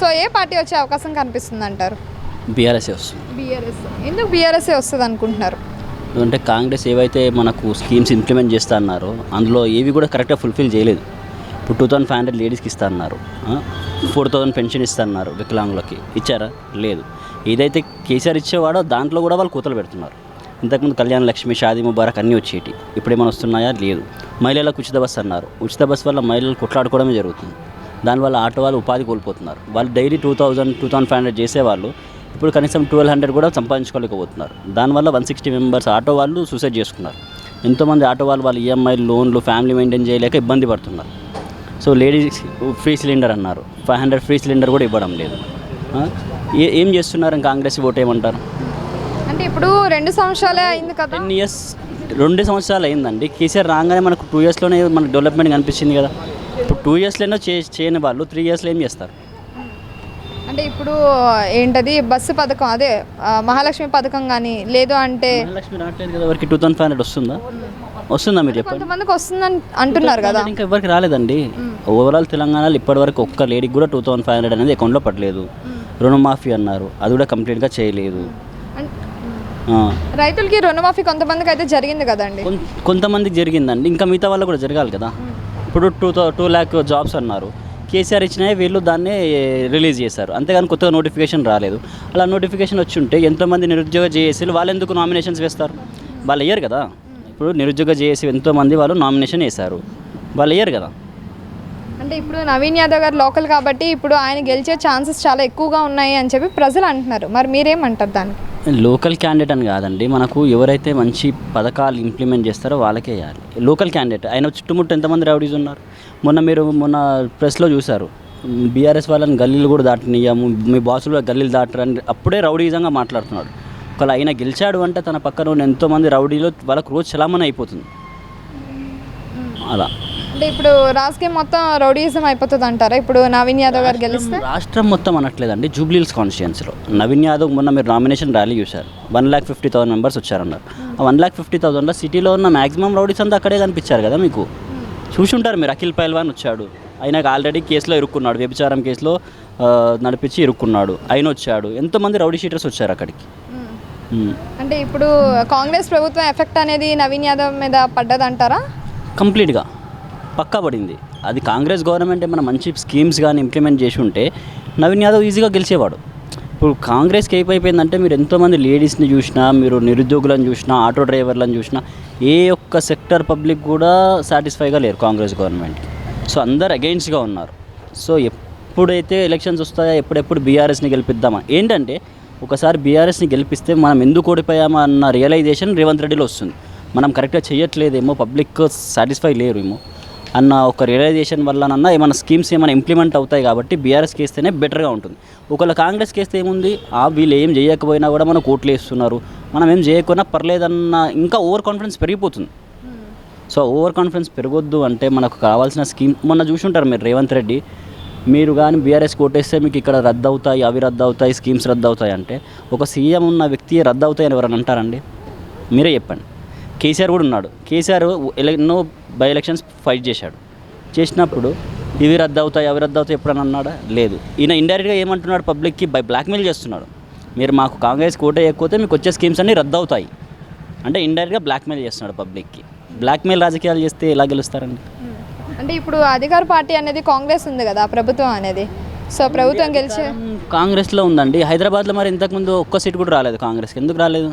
So ఏ party వచ్చే అవకాశం కనిపిస్తుంది అంటారు? బీఆర్ఎస్ఏ వస్తుంది. బీఆర్ఎస్. ఎందుకు బీఆర్ఎస్ఏ వస్తుంది అనుకుంటున్నారు? ఎందుకంటే కాంగ్రెస్ ఏవైతే మనకు స్కీమ్స్ ఇంప్లిమెంట్ చేస్తా అన్నారో అందులో ఏవి కూడా కరెక్ట్గా ఫుల్ఫిల్ చేయలేదు. ఇప్పుడు 2500 లేడీస్కి ఇస్తా అన్నారు, 4000 పెన్షన్ ఇస్తా అన్నారు, వికలాంగులకి ఇచ్చారా? లేదు. ఏదైతే కేసీఆర్ ఇచ్చేవాడో దాంట్లో కూడా వాళ్ళు కూతలు పెడుతున్నారు. ఇంతకుముందు కళ్యాణ లక్ష్మి, షాదీ ముబారక్ అన్నీ వచ్చేటి, ఇప్పుడు ఏమైనా వస్తున్నాయా? లేదు. మహిళలకు ఉచిత బస్సు అన్నారు, ఉచిత బస్సు వల్ల మహిళలు కొట్లాడుకోవడమే జరుగుతుంది. దానివల్ల ఆటో వాళ్ళు ఉపాధి కోల్పోతున్నారు. వాళ్ళు డైలీ 2500 చేసేవాళ్ళు ఇప్పుడు కనీసం 1200 కూడా సంపాదించుకోలేకపోతున్నారు. దానివల్ల 160 మెంబర్స్ ఆటో వాళ్ళు సూసైడ్ చేసుకున్నారు. ఎంతోమంది ఆటో వాళ్ళు వాళ్ళ ఈఎంఐ లోన్లు ఫ్యామిలీ మెయింటైన్ చేయలేక ఇబ్బంది పడుతున్నారు. సో లేడీస్ ఫ్రీ సిలిండర్ అన్నారు, 500 ఫ్రీ సిలిండర్ కూడా ఇవ్వడం లేదు. ఏం చేస్తున్నారు కాంగ్రెస్ ఓటు ఏమంటారు? అంటే ఇప్పుడు 2 సంవత్సరాలే అయింది కదా. 10 ఇయర్స్ 2 సంవత్సరాలు అయిందండి. కేసీఆర్ రాగానే మనకు 2 ఇయర్స్లోనే మనకు డెవలప్మెంట్ కనిపించింది కదా. ఇప్పుడు 2 ఇయర్స్లోనే చేయని వాళ్ళు 3 ఇయర్స్లో ఏం చేస్తారు? అంటే ఇప్పుడు ఏంటది బస్సు పథకం, అదే మహాలక్ష్మి పథకం కానీ లేదు అంటే మహాలక్ష్మి రావట్లేదు కదా. ఎవరికి 2500 వస్తుందా మీరు చెప్పండి? కొంతమందికి వస్తుందని అంటున్నారు కదా. ఇంకా ఎవరికి రాలేదండి. ఓవరాల్ తెలంగాణలో ఇప్పటివరకు ఒక్క లేడీకి కూడా 2500 అనేది అకౌంట్లో పడలేదు. రుణమాఫీ అన్నారు, అది కూడా కంప్లీట్గా చేయలేదు. రైతులకి రుణమాఫీ కొంతమందికి అయితే జరిగింది కదండి. కొంతమందికి జరిగిందండి, ఇంకా మిగతా వాళ్ళు కూడా జరగాలి కదా. ఇప్పుడు 2 lakh జాబ్స్ అన్నారు, కేసీఆర్ ఇచ్చినాయి, వీళ్ళు దాన్ని రిలీజ్ చేశారు. అంతేగాని కొత్తగా నోటిఫికేషన్ రాలేదు. అలా నోటిఫికేషన్ వచ్చి ఉంటే ఎంతోమంది నిరుద్యోగ జేఏసీలు వాళ్ళు ఎందుకు నామినేషన్స్ వేస్తారు? వాళ్ళు వేయరు కదా. ఇప్పుడు నిరుద్యోగ జేఏసీ ఎంతోమంది వాళ్ళు నామినేషన్ వేశారు, వాళ్ళు వేయరు కదా. అంటే ఇప్పుడు నవీన్ యాదవ్ గారు లోకల్ కాబట్టి ఇప్పుడు ఆయన గెలిచే ఛాన్సెస్ చాలా ఎక్కువగా ఉన్నాయి అని చెప్పి ప్రజలు అంటున్నారు. మరి మీరేమంటారు దానికి? లోకల్ క్యాండిడేట్ అని కాదండి, మనకు ఎవరైతే మంచి పథకాలు ఇంప్లిమెంట్ చేస్తారో వాళ్ళకే వేయాలి. లోకల్ క్యాండిడేట్ ఆయన చుట్టుముట్టు ఎంతమంది రౌడీస్ ఉన్నారు. మొన్న ప్రెస్లో చూశారు, బీఆర్ఎస్ వాళ్ళని గల్లీలు కూడా దాటనియ్యాము, మీ బాసులు కూడా గల్లీలు దాటరు అని అప్పుడే రౌడీజంగా మాట్లాడుతున్నాడు. ఒకవేళ ఆయన గెలిచాడు అంటే తన పక్కన ఉన్న ఎంతోమంది రౌడీలు వాళ్ళకు రోజు చలామణి అయిపోతుంది. అలా అంటే ఇప్పుడు రాజకీయం మొత్తం రౌడీయిజం అయిపోతుంది అంటారా ఇప్పుడు నవీన్ యాదవ్ గారు గెలిస్తే? రాష్ట్రం మొత్తం అనట్లేదండి, జూబ్లీహిల్స్ కాన్స్టిట్యుయెన్సీలో నవీన్ యాదవ్ మొన్న మీరు నామినేషన్ ర్యాలీ చూశారు, 1,50,000 మెంబర్స్ వచ్చారన్నారు. ఆ 1,50,000లో సిటీలో ఉన్న మ్యాక్సిమం రౌడీస్ అంతా అక్కడే కనిపించారు కదా. మీకు చూసి ఉంటారు మీరు. అఖిల్ పైల్వాన్ వచ్చాడు, ఆయనకు ఆల్రెడీ కేసులో ఇరుక్కున్నాడు, వ్యభిచారం కేసులో నడిపించి ఇరుక్కున్నాడు, ఆయన వచ్చాడు. ఎంతోమంది రౌడీ షీటర్స్ వచ్చారు అక్కడికి. అంటే ఇప్పుడు కాంగ్రెస్ ప్రభుత్వం ఎఫెక్ట్ అనేది నవీన్ యాదవ్ మీద పడ్డదంటారా? కంప్లీట్గా పక్కా పడింది. అది కాంగ్రెస్ గవర్నమెంట్ ఏమైనా మంచి స్కీమ్స్ కానీ ఇంప్లిమెంట్ చేసి ఉంటే నవీన్ యాదవ్ ఈజీగా గెలిచేవాడు. ఇప్పుడు కాంగ్రెస్కి అయిపోయిందంటే మీరు ఎంతోమంది లేడీస్ని చూసినా, మీరు నిరుద్యోగులను చూసినా, ఆటో డ్రైవర్లను చూసినా, ఏ ఒక్క సెక్టర్ పబ్లిక్ కూడా సాటిస్ఫైగా లేరు కాంగ్రెస్ గవర్నమెంట్కి. సో అందరు అగెయిన్స్ట్గా ఉన్నారు. సో ఎప్పుడైతే ఎలక్షన్స్ వస్తాయో ఎప్పుడెప్పుడు బీఆర్ఎస్ని గెలిపిద్దామా, ఏంటంటే ఒకసారి బీఆర్ఎస్ని గెలిపిస్తే మనం ఎందుకు ఓడిపోయామా అన్న రియలైజేషన్ రేవంత్ రెడ్డిలో వస్తుంది. మనం కరెక్ట్గా చేయట్లేదేమో, పబ్లిక్ సాటిస్ఫై లేరేమో అన్న ఒక రియలైజేషన్ వల్లనన్నా ఏమైనా స్కీమ్స్ ఏమైనా ఇంప్లిమెంట్ అవుతాయి. కాబట్టి బీఆర్ఎస్కి వేస్తేనే బెటర్గా ఉంటుంది. ఒకవేళ కాంగ్రెస్కి వేస్తే ఏముంది, వీళ్ళు ఏం చేయకపోయినా కూడా మనకు ఓట్లు వేస్తున్నారు, మనం ఏం చేయకపోయినా పర్లేదన్న ఇంకా ఓవర్ కాన్ఫిడెన్స్ పెరిగిపోతుంది. సో ఓవర్ కాన్ఫిడెన్స్ పెరగొద్దు అంటే మనకు కావాల్సిన స్కీమ్ మొన్న చూసుంటారు మీరు. రేవంత్ రెడ్డి మీరు కానీ బీఆర్ఎస్కి ఓటేస్తే మీకు ఇక్కడ రద్దు అవుతాయి, అవి రద్దు అవుతాయి, స్కీమ్స్ రద్దు అవుతాయి అంటే ఒక సీఎం ఉన్న వ్యక్తి రద్దు అవుతాయని ఎవరైనా అంటారండి? మీరే చెప్పండి. కేసీఆర్ కూడా ఉన్నాడు. కేసీఆర్ ఎన్నో బై ఎలక్షన్స్ ఫైట్ చేసినప్పుడు ఇవి రద్దు అవుతాయి, అవి రద్దు అవుతాయి ఎప్పుడన్నా అన్నాడా? లేదు. ఈయన ఇండైరెక్ట్గా ఏమంటున్నాడు, పబ్లిక్కి బ్లాక్మెయిల్ చేస్తున్నాడు. మీరు మాకు కాంగ్రెస్కి ఓటు వేయకపోతే మీకు వచ్చే స్కీమ్స్ అన్నీ రద్దు అవుతాయి అంటే ఇండైరెక్ట్గా బ్లాక్మెయిల్ చేస్తున్నాడు పబ్లిక్కి. బ్లాక్మెయిల్ రాజకీయాలు చేస్తే ఎలా గెలుస్తారండి? అంటే ఇప్పుడు అధికార పార్టీ అనేది కాంగ్రెస్ ఉంది కదా, ప్రభుత్వం అనేది. సో ప్రభుత్వం గెలిచే కాంగ్రెస్లో ఉందండి. హైదరాబాద్లో మరి ఇంతకుముందు ఒక్క సీట్ కూడా రాలేదు కాంగ్రెస్కి. ఎందుకు రాలేదు?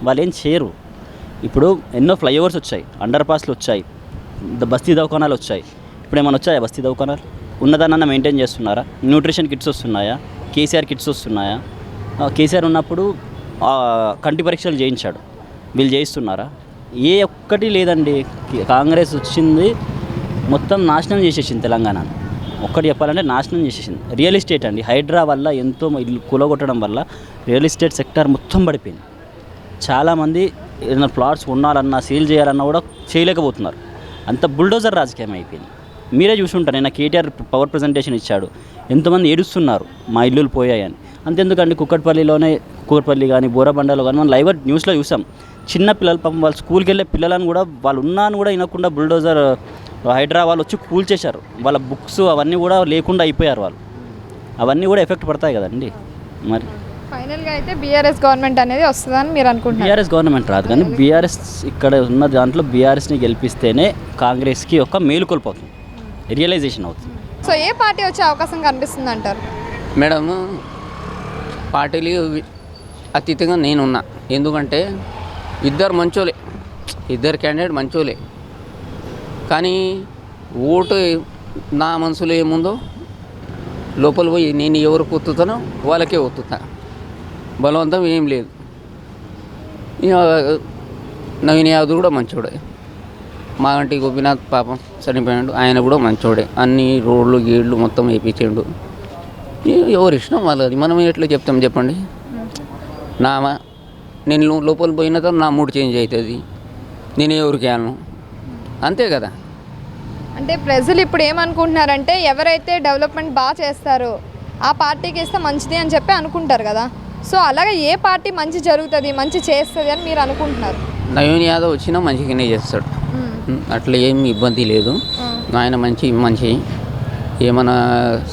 వాళ్ళు ఏం చేయరు. ఇప్పుడు ఎన్నో ఫ్లైఓవర్స్ వచ్చాయి, అండర్ పాస్లు వచ్చాయి, బస్తీ దవాఖానాలు వచ్చాయి. ఇప్పుడు ఏమైనా వచ్చాయా బస్తీ దవాఖానాలు? ఉన్నదానన్నా మెయింటైన్ చేస్తున్నారా? న్యూట్రిషన్ కిట్స్ వస్తున్నాయా? కేసీఆర్ కిట్స్ వస్తున్నాయా? కేసీఆర్ ఉన్నప్పుడు కంటి పరీక్షలు చేయించాడు, వీళ్ళు చేయిస్తున్నారా? ఏ ఒక్కటి లేదండి. కాంగ్రెస్ వచ్చింది మొత్తం నాశనం చేసేసింది తెలంగాణను. ఒక్కటి చెప్పాలంటే నాశనం చేసేసింది. రియల్ ఎస్టేట్ అండి, హైడ్రా వల్ల ఎంతో ఇల్లు కూలగొట్టడం వల్ల రియల్ ఎస్టేట్ సెక్టర్ మొత్తం పడిపోయింది. చాలామంది ఏదైనా ప్లాట్స్ కొనాలన్నా సేల్ చేయాలన్నా కూడా చేయలేకపోతున్నారు. అంత బుల్డోజర్ రాజకీయం అయిపోయింది. మీరే చూసుంటారు, నేను కేటీఆర్ పవర్ ప్రజెంటేషన్ ఇచ్చాడు, ఎంతమంది ఏడుస్తున్నారు మా ఇల్లులు పోయాయని. అంతెందుకండి, కుక్కట్పల్లి కానీ బోరబండలో కానీ మనం లైవ్ న్యూస్లో చూసాం. చిన్న పిల్లలు పాపం వాళ్ళు స్కూల్కి వెళ్ళే పిల్లలను కూడా వాళ్ళు ఉన్నాను కూడా వినకుండా బుల్డోజర్ హైడ్రా వాళ్ళు వచ్చి కూల్చేశారు. వాళ్ళ బుక్స్ అవన్నీ కూడా లేకుండా అయిపోయారు వాళ్ళు. అవన్నీ కూడా ఎఫెక్ట్ పడతాయి కదండి. మరి ఫైనల్గా అయితే బీఆర్ఎస్ గవర్నమెంట్ అనేది వస్తుందని మీరు అనుకుంటున్నారు. బీఆర్ఎస్ గవర్నమెంట్ రాదు, కానీ బీఆర్ఎస్ ఇక్కడ ఉన్న దాంట్లో బీఆర్ఎస్ని గెలిపిస్తేనే కాంగ్రెస్కి ఒక మేలుకొల్పోతుంది, రియలైజేషన్ అవుతుంది. సో ఏ పార్టీ వచ్చే అవకాశం కనిపిస్తుంది అంటారు? మేడం, పార్టీలు అతీతంగా నేనున్నా. ఎందుకంటే ఇద్దరు మంచోలే, ఇద్దరు క్యాండిడేట్ మంచోలే, కానీ ఓటు నా మనసులో ఏముందో లోపల పోయి నేను ఎవరికి ఒత్తుతానో వాళ్ళకే ఒత్తుతా. బలవంతం ఏం లేదు. ఇక నవీన్ యాదవ్ కూడా మంచోడే, మాగంటి గోపీనాథ్ పాపం చనిపోయాడు, ఆయన కూడా మంచోడే. అన్ని రోడ్లు గీళ్ళు మొత్తం వేయించాడు. ఎవరి ఇష్టం వాళ్ళది, మనం ఎట్లా చెప్తాం చెప్పండి. నేను లోపల పోయిన తర్వాత నా మూడ్ చేంజ్ అవుతుంది, నేను ఎవరికి వెళ్ళను, అంతే కదా. అంటే ప్రజలు ఇప్పుడు ఏమనుకుంటున్నారంటే ఎవరైతే డెవలప్మెంట్ బాగా చేస్తారో ఆ పార్టీకి ఇస్తే మంచిది అని చెప్పి అనుకుంటారు కదా. సో అలాగే ఏ పార్టీ మంచి జరుగుతుంది, మంచి చేస్తుంది అని మీరు అనుకుంటున్నారు? నవీన్ యాదవ్ వచ్చినా మంచిగానే చేస్తాడు, అట్లా ఏం ఇబ్బంది లేదు. ఆయన మంచి ఏమైనా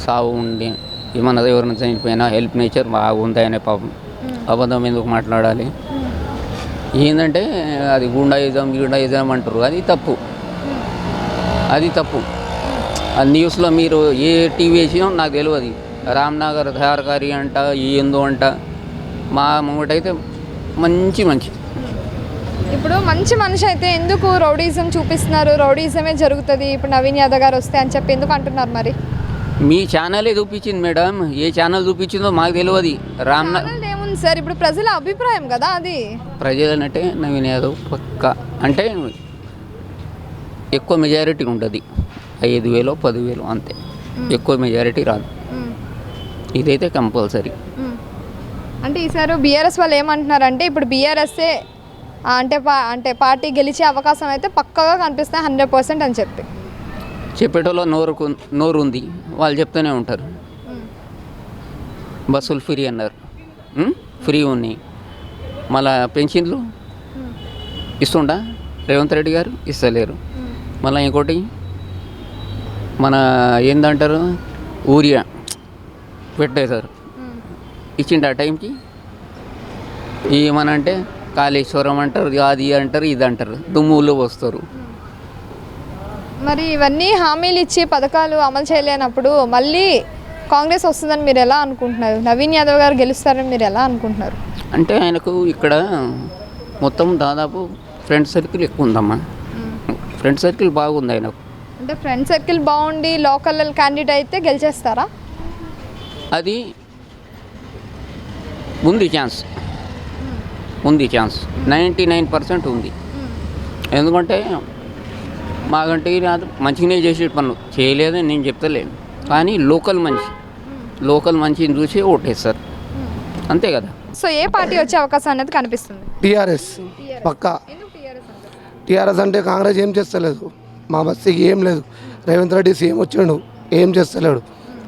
సాగు ఉండి ఏమన్నా ఎవరైనా చనిపోయినా హెల్ప్ నేచర్ బాగుంది. ఆయన పాపం అబద్ధం ఎందుకు మాట్లాడాలి? ఏంటంటే అది గుండాయిజం అంటారు, అది తప్పు. ఆ న్యూస్లో మీరు ఏ టీవీ వేసినా నాకు తెలియదు. రామ్నగర్ ధారకారి అంట, ఏందో అంట. మా ముంగటైతే మంచి ఇప్పుడు మంచి మనిషి అయితే ఎందుకు రౌడీజం చూపిస్తున్నారు? రౌడీజమే జరుగుతుంది ఇప్పుడు నవీన్ యాదవ్ గారు వస్తే అని చెప్పి ఎందుకు అంటున్నారు మరి? మీ ఛానలే చూపించింది మేడం, ఏ ఛానల్ చూపించిందో మాకు తెలియదు. ఛానల్ ఏముంది సార్, ఇప్పుడు ప్రజల అభిప్రాయం కదా అది. ప్రజలంటే నవీన్ యాదవ్ పక్క అంటే ఎక్కువ మెజారిటీ ఉంటుంది, 5,000 10,000 అంతే, ఎక్కువ మెజారిటీ రాదు. ఇదైతే కంపల్సరీ. అంటే ఈసారి బీఆర్ఎస్ వాళ్ళు ఏమంటున్నారంటే ఇప్పుడు బీఆర్ఎస్ఏ అంటే పార్టీ గెలిచే అవకాశం అయితే పక్కగా కనిపిస్తాయి 100% అని చెప్పి చెప్పేటోళ్ళు నోరు ఉంది, వాళ్ళు చెప్తూనే ఉంటారు. బస్సులు ఫ్రీ అన్నారు, ఫ్రీ ఉన్నాయి. మళ్ళా పెన్షన్లు ఇస్తుండా రేవంత్ రెడ్డి గారు? ఇస్తలేరు. మళ్ళీ ఇంకోటి మన ఏందంటారు ఊరియా పెట్టేశారు, ఇచ్చిండు ఆ టైంకి. ఏమనంటే కాళేశ్వరం అంటారు, అది అంటారు, ఇది అంటారు, దుమ్ములు వస్తారు. మరి ఇవన్నీ హామీలు ఇచ్చి పథకాలు అమలు చేయలేనప్పుడు మళ్ళీ కాంగ్రెస్ వస్తుందని మీరు ఎలా అనుకుంటున్నారు? నవీన్ యాదవ్ గారు గెలుస్తారని మీరు ఎలా అనుకుంటున్నారు? అంటే ఆయనకు ఇక్కడ మొత్తం దాదాపు ఫ్రెండ్ సర్కిల్ ఎక్కువ ఉందమ్మా, ఫ్రెండ్ సర్కిల్ బాగుంది ఆయనకు. అంటే ఫ్రెండ్ సర్కిల్ బాగుండి లోకల్ క్యాండిడేట్ అయితే గెలిచేస్తారా? అది ఉంది ఛాన్స్ 99% ఉంది. ఎందుకంటే మాకంటే మంచిగానే చేసే పనులు చేయలేదని నేను చెప్తలేను, కానీ లోకల్ మనిషిని చూసి ఓటేస్తారు, అంతే కదా. సో ఏ పార్టీ వచ్చే అవకాశం అనేది కనిపిస్తుంది? టీఆర్ఎస్ పక్కా. టీఆర్ఎస్ అంటే కాంగ్రెస్ ఏం చేస్తలేదు, మా బస్తీకి ఏం లేదు. రేవంత్ రెడ్డి సీఎం వచ్చాడు, ఏం చేస్తలేడు.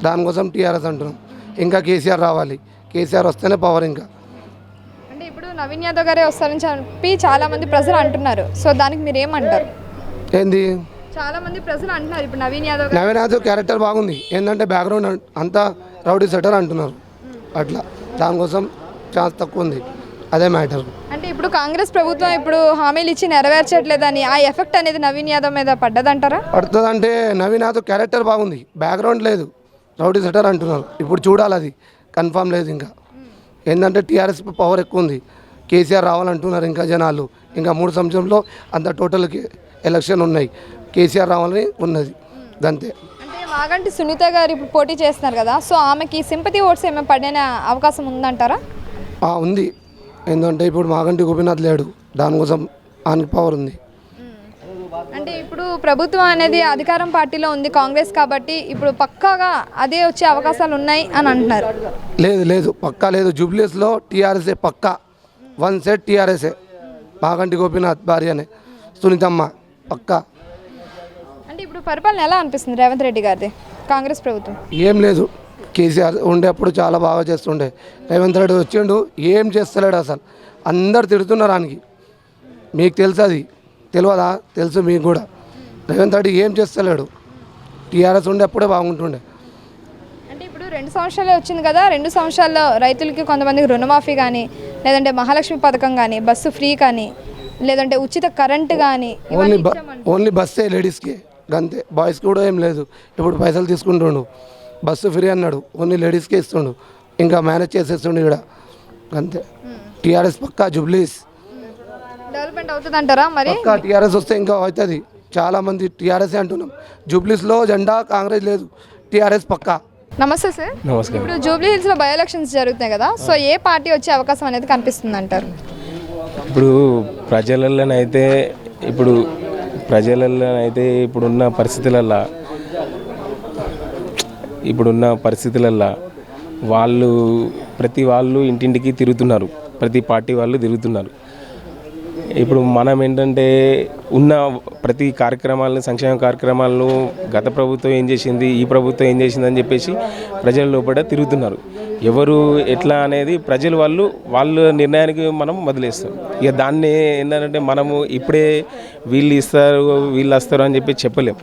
దానికోసం టీఆర్ఎస్ అంటున్నాం. ఇంకా కేసీఆర్ రావాలి, కేసీఆర్ వస్తేనే పవర్. ఇంకా అంటే ఇప్పుడు నవీన్ యాదవ్ గారే వస్తారని చెప్పి చాలా మంది ప్రజలు అంటున్నారు. సో దానికి మీరు ఏమంటారు? ఏంది చాలా మంది ప్రజలు అంటున్నారు ఇప్పుడు నవీన్ యాదవ్ క్యారెక్టర్ బాగుంది, ఏంటంటే బ్యాక్గ్రౌండ్ అంతా రౌడీ సెటర్ అంటున్నారు, అట్లా దానికోసం ఛాన్స్ తక్కువ ఉంది, అదే మ్యాటర్. అంటే ఇప్పుడు కాంగ్రెస్ ప్రభుత్వం ఇప్పుడు హామీలు ఇచ్చి నెరవేర్చట్లేదని ఆ ఎఫెక్ట్ అనేది నవీన్ యాదవ్ మీద పడ్డదంటారా? పడుతుందంటే నవీన్ యాదవ్ క్యారెక్టర్ బాగుంది, బ్యాక్గ్రౌండ్ లేదు, రౌడీ సెటర్ అంటున్నారు. ఇప్పుడు చూడాలి, అది కన్ఫామ్ లేదు. ఇంకా ఏంటంటే టీఆర్ఎస్ పవర్ ఎక్కువ ఉంది, కేసీఆర్ రావాలంటున్నారు ఇంకా జనాలు. ఇంకా 3 సంవత్సరంలో అంత టోటల్కి ఎలక్షన్ ఉన్నాయి, కేసీఆర్ రావాలని ఉన్నది, అంతే. అంటే మాగంటి సునీత గారు ఇప్పుడు పోటీ చేస్తున్నారు కదా, సో ఆమెకి సింపతి ఓట్స్ ఏమైనా పడిన అవకాశం ఉందంటారా? ఉంది, ఎందుకంటే ఇప్పుడు మాగంటి గోపీనాథ్ లేడు, దానికోసం ఆయనకి పవర్ ఉంది. అంటే ఇప్పుడు ప్రభుత్వం అనేది అధికారం పార్టీలో ఉంది కాంగ్రెస్, కాబట్టి ఇప్పుడు పక్కాగా అదే వచ్చే అవకాశాలు ఉన్నాయి అని అంటున్నారు. లేదు పక్కా లేదు. జూబ్లీస్లో టీఆర్ఎస్ఏ పక్కా, 1 సెట్ టీఆర్ఎస్ఏ. మాగంటి గోపీనాథ్ భార్యనే సునీతమ్మ పక్కా. అంటే ఇప్పుడు పరిపాలన ఎలా అనిపిస్తుంది రేవంత్ రెడ్డి గారిది కాంగ్రెస్ ప్రభుత్వం? ఏం లేదు, కేసీఆర్ ఉండేప్పుడు చాలా బాగా చేస్తుండే. రేవంత్ రెడ్డి వచ్చిండు, ఏం చేస్తలేడు అసలు. అందరు తిడుతున్నారు ఆయనకి, మీకు తెలుసు, అది తెలియదా? తెలుసు మీకు కూడా. రేవంత్ రెడ్డి ఏం చేస్తలేడు, టీఆర్ఎస్ ఉండేప్పుడే బాగుంటుండే. అంటే ఇప్పుడు 2 సంవత్సరాలే వచ్చింది కదా, 2 సంవత్సరాల్లో రైతులకి కొంతమందికి రుణమాఫీ కానీ, లేదంటే మహాలక్ష్మి పథకం కానీ, బస్సు ఫ్రీ కానీ, లేదంటే ఉచిత కరెంటు కానీ, ఓన్లీ బస్సే లేడీస్కి అంతే, బాయ్స్కి కూడా ఏం లేదు. ఇప్పుడు పైసలు తీసుకుంటుండు, బస్సు ఫ్రీ అన్నాడు, ఓన్లీ లేడీస్కే ఇస్తుండు, ఇంకా మేనేజ్ చేసేస్తుండు ఇక్కడ అంతే. టీఆర్ఎస్ పక్కా జూబ్లీస్ డెవలప్మెంట్ అవుతుంది అంటారా మరి? పక్కా టీఆర్ఎస్ వస్తే ఇంకా అవుతుంది. చాలామంది టీఆర్ఎస్ అంటున్నాం, జూబ్లీస్లో జెండా కాంగ్రెస్ లేదు, టీఆర్ఎస్ పక్కా. నమస్తే సార్. నమస్కారం. ఇప్పుడు జూబ్లీ హిల్స్లో బై ఎలక్షన్స్ జరుగుతున్నాయి కదా, సో ఏ పార్టీ వచ్చే అవకాశం అనేది కనిపిస్తుంది అంటారు? ఇప్పుడు ప్రజలలోనైతే ఇప్పుడున్న పరిస్థితులల్లో ప్రతి వాళ్ళు ఇంటింటికి తిరుగుతున్నారు, ప్రతి పార్టీ వాళ్ళు తిరుగుతున్నారు. ఇప్పుడు మనం ఏంటంటే ఉన్న ప్రతి కార్యక్రమాలను, సంక్షేమ కార్యక్రమాలను గత ప్రభుత్వం ఏం చేసింది, ఈ ప్రభుత్వం ఏం చేసింది అని చెప్పేసి ప్రజల లోపల తిరుగుతున్నారు. ఎవరు ఎట్లా అనేది ప్రజలు వాళ్ళ నిర్ణయానికి మనం వదిలేస్తాం. ఇక దాన్ని ఏంటంటే మనము ఇప్పుడే వీళ్ళు వస్తారు అని చెప్పి చెప్పలేం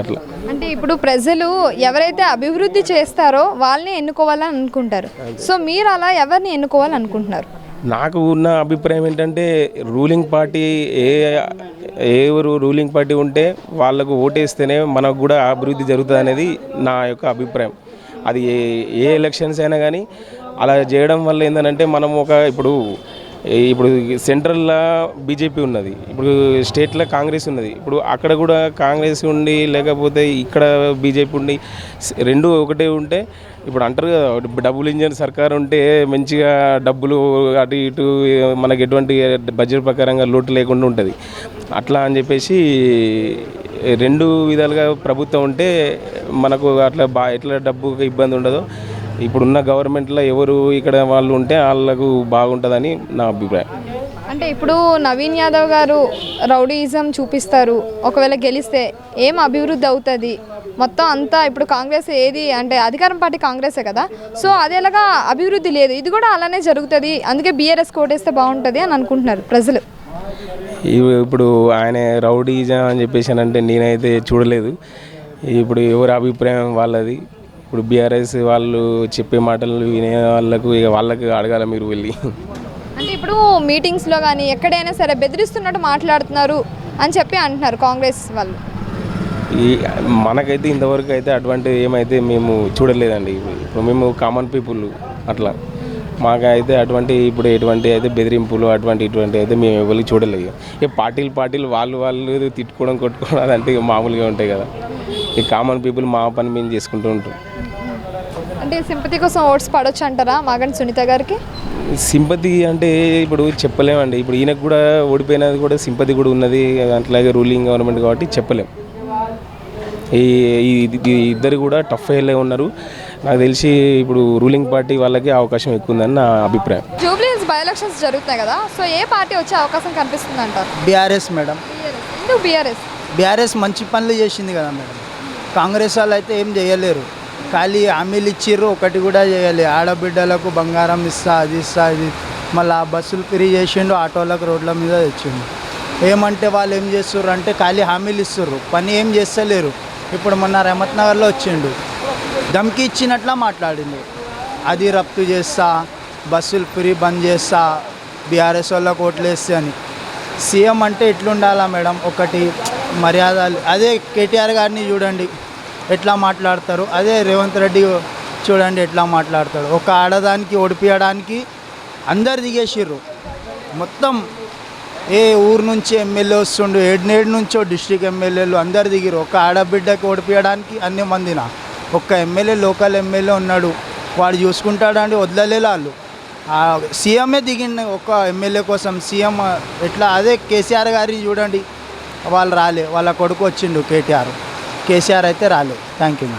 అట్లా. అంటే ఇప్పుడు ప్రజలు ఎవరైతే అభివృద్ధి చేస్తారో వాళ్ళని ఎన్నుకోవాలని అనుకుంటారు. సో మీరు అలా ఎవరిని ఎన్నుకోవాలనుకుంటున్నారు? నాకు ఉన్న అభిప్రాయం ఏంటంటే రూలింగ్ పార్టీ ఎవరు రూలింగ్ పార్టీ ఉంటే వాళ్ళకు ఓటేస్తేనే మనకు కూడా అభివృద్ధి జరుగుతుంది అనేది నా యొక్క అభిప్రాయం. అది ఏ ఎలక్షన్స్ అయినా కానీ అలా చేయడం వల్ల ఏంటంటే మనం ఇప్పుడు సెంట్రల్లో బీజేపీ ఉన్నది, ఇప్పుడు స్టేట్లో కాంగ్రెస్ ఉన్నది, ఇప్పుడు అక్కడ కూడా కాంగ్రెస్ ఉండి లేకపోతే ఇక్కడ బీజేపీ ఉండి రెండు ఒకటే ఉంటే ఇప్పుడు అంటారు కదా, డబుల్ ఇంజన్ సర్కార్ ఉంటే మంచిగా డబ్బులు అటు ఇటు మనకి ఎటువంటి బడ్జెట్ ప్రకారంగా లోటు లేకుండా ఉంటుంది. అట్లా అని చెప్పేసి రెండు విధాలుగా ప్రభుత్వం ఉంటే మనకు అట్లా ఎట్లా డబ్బుకి ఇబ్బంది ఉండదో ఇప్పుడున్న గవర్నమెంట్లో ఎవరు ఇక్కడ వాళ్ళు ఉంటే వాళ్ళకు బాగుంటుందని నా అభిప్రాయం. అంటే ఇప్పుడు నవీన్ యాదవ్ గారు రౌడీయిజం చూపిస్తారు, ఒకవేళ గెలిస్తే ఏం అభివృద్ధి అవుతుంది మొత్తం అంతా? ఇప్పుడు కాంగ్రెస్ ఏది అంటే అధికారం పార్టీ కాంగ్రెసే కదా, సో అదేలాగా అభివృద్ధి లేదు, ఇది కూడా అలానే జరుగుతుంది, అందుకే బీఆర్ఎస్ కోటేస్తే బాగుంటుంది అని అనుకుంటున్నారు ప్రజలు. ఇప్పుడు ఆయన రౌడీజం అని చెప్పేసి అంటే నేనైతే చూడలేదు. ఇప్పుడు ఎవరి అభిప్రాయం వాళ్ళది. ఇప్పుడు బీఆర్ఎస్ వాళ్ళు చెప్పే మాటలు వినే వాళ్ళకి అడగాల మీరు వెళ్ళి. అంటే ఇప్పుడు మీటింగ్స్లో కానీ ఎక్కడైనా సరే బెదిరిస్తున్నట్టు మాట్లాడుతున్నారు అని చెప్పి అంటున్నారు కాంగ్రెస్ వాళ్ళు. మనకైతే ఇంతవరకు అయితే అటువంటి ఏమైతే మేము చూడలేదండి. ఇప్పుడు మేము కామన్ పీపుల్ అట్లా మాకైతే ఇప్పుడు ఎటువంటి అయితే బెదిరింపులు ఇటువంటి అయితే మేము ఎవరికి చూడలేదు. ఇక పార్టీలు వాళ్ళు తిట్టుకోవడం కొట్టుకోవడం అదంటే మామూలుగా ఉంటాయి కదా. ఈ కామన్ పీపుల్ మా పని మేము చేసుకుంటూ ఉంటాం. అంటే సింపతి కోసం ఓట్స్ పడవచ్చు అంటారా మాగంటి సునీత గారికి? సింపతి అంటే ఇప్పుడు చెప్పలేమండి. ఇప్పుడు ఈయనకు కూడా ఓడిపోయినది కూడా సింపతి కూడా ఉన్నది, అట్లాగే రూలింగ్ గవర్నమెంట్ కాబట్టి చెప్పలేం. ఈ ఇద్దరు కూడా టఫ్ అయ్యేలా ఉన్నారు. నాకు తెలిసి ఇప్పుడు రూలింగ్ పార్టీ వాళ్ళకి అవకాశం ఎక్కువ ఉందని నా అభిప్రాయం. జూబ్లీ హిల్స్ బై ఎలక్షన్స్ జరుగుతున్నాయి కదా, సో ఏ పార్టీ వచ్చే అవకాశం కనిపిస్తుంది అంటారు? BRS madam. ఎందుకు బీఆర్ఎస్? బీఆర్ఎస్ మంచి పనులు చేసింది కదా మేడం. కాంగ్రెస్ వాళ్ళు అయితే ఏం చేయలేరు, ఖాళీ హామీలు ఇచ్చిర్రు, ఒకటి కూడా చేయలే. ఆడబిడ్డలకు బంగారం ఇస్తా, అది ఇస్తా, ఇది మళ్ళీ బస్సులు ఫ్రీ చేసిండు, ఆటోలకు రోడ్ల మీద తెచ్చిండు. ఏమంటే వాళ్ళు ఏం చేస్తుర్రు అంటే ఖాళీ హామీలు ఇస్తుర్రు, పని ఏం చేస్తలేరు. ఇప్పుడు మొన్న రహమత్ నగర్లో వచ్చిండు, దమ్కి ఇచ్చినట్లా మాట్లాడిండు, అది రప్తు చేస్తా, బస్సులు ఫ్రీ బంద్ చేస్తా, బీఆర్ఎస్ వాళ్ళకి ఓట్లు వేస్తే అని. సీఎం అంటే ఎట్లుండాలా మేడం, ఒకటి మర్యాదలు. అదే కేటీఆర్ గారిని చూడండి ఎట్లా మాట్లాడతారు, అదే రేవంత్ రెడ్డి చూడండి ఎట్లా మాట్లాడతాడు. ఒక ఆడదానికి ఓడిపించడానికి అందరు దిగేసిర్రు మొత్తం. ఏ ఊరు నుంచి ఎమ్మెల్యే వస్తుండు, ఏడు నుంచో డిస్ట్రిక్ట్ ఎమ్మెల్యేలు అందరు దిగిరు. ఒక ఆడబిడ్డకి ఓడిపించడానికి అన్ని మందిన, ఒక్క ఎమ్మెల్యే లోకల్ ఎమ్మెల్యే ఉన్నాడు, వాడు చూసుకుంటాడండి, వదలలేదు వాళ్ళు. సీఎంఏ దిగిండు ఒక ఎమ్మెల్యే కోసం. సీఎం ఎట్లా, అదే కేసీఆర్ గారిని చూడండి, వాళ్ళు రాలే, వాళ్ళ కొడుకు వచ్చిండు కేటీఆర్, కేసీఆర్ అయితే రాలే. Thank you madam.